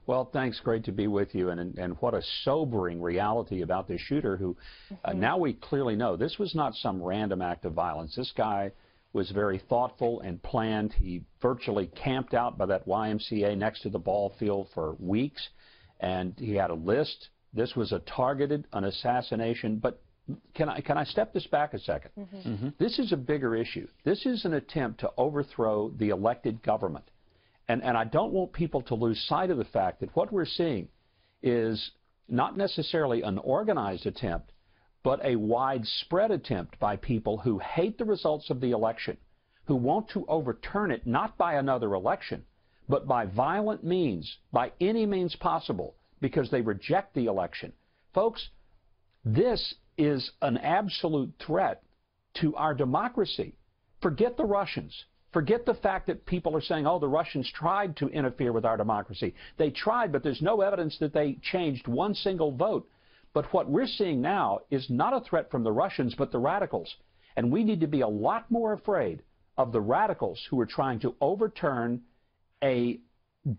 Well, thanks. Great to be with you. And what a sobering reality about this shooter who now we clearly know this was not some random act of violence. This guy was very thoughtful and planned. He virtually camped out by that YMCA next to the ball field for weeks, and he had a list. This was a targeted, an assassination. But can I step this back a second? This is a bigger issue. This is an attempt to overthrow the elected government. And I don't want people to lose sight of the fact that what we're seeing is not necessarily an organized attempt, but a widespread attempt by people who hate the results of the election, who want to overturn it not by another election, but by violent means, by any means possible, because they reject the election. Folks, this is an absolute threat to our democracy. Forget the Russians. Forget the fact that people are saying, oh, the Russians tried to interfere with our democracy. They tried, but there's no evidence that they changed one single vote. But what we're seeing now is not a threat from the Russians, but the radicals. And we need to be a lot more afraid of the radicals who are trying to overturn a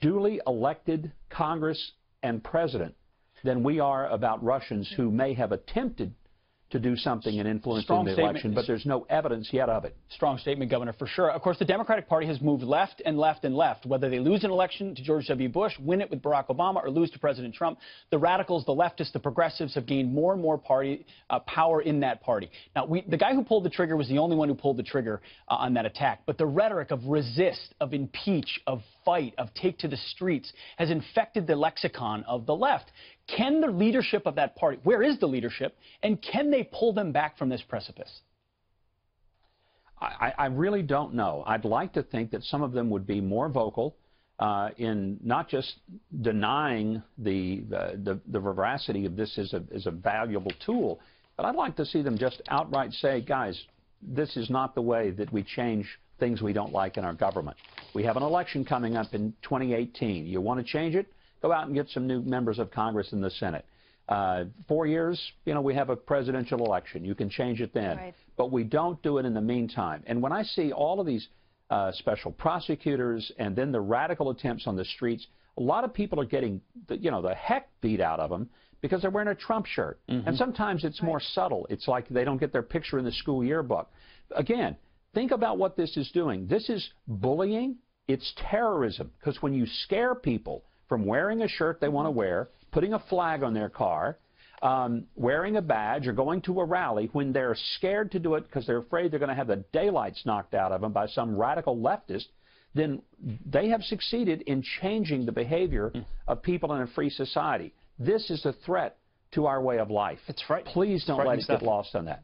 duly elected Congress and president than we are about Russians who may have attempted to do something and influence in the election, but there's no evidence yet of it. Strong statement, Governor, for sure. Of course, the Democratic Party has moved left and left and left. Whether they lose an election to George W. Bush, win it with Barack Obama, or lose to President Trump, the radicals, the leftists, the progressives have gained more and more power in that party. Now, the guy who pulled the trigger was the only one who pulled the trigger on that attack. But the rhetoric of resist, of impeach, of fight, of take to the streets has infected the lexicon of the left. Can the leadership of that party, where is the leadership, and can they pull them back from this precipice? I really don't know. I'd like to think that some of them would be more vocal in not just denying the veracity of this as a valuable tool, but I'd like to see them just outright say, guys, this is not the way that we change things we don't like in our government. We have an election coming up in 2018. You want to change it? Go out and get some new members of Congress and the Senate. 4 years, you know, we have a presidential election. You can change it then. Right. But we don't do it in the meantime. And when I see all of these special prosecutors and then the radical attempts on the streets, a lot of people are getting, the heck beat out of them because they're wearing a Trump shirt. And sometimes it's more subtle. It's like they don't get their picture in the school yearbook. Again, think about what this is doing. This is bullying. It's terrorism. Because when you scare people from wearing a shirt they want to wear, putting a flag on their car, wearing a badge, or going to a rally when they're scared to do it because they're afraid they're going to have the daylights knocked out of them by some radical leftist, then they have succeeded in changing the behavior of people in a free society. This is a threat to our way of life. It's right. Please don't let it get lost on that.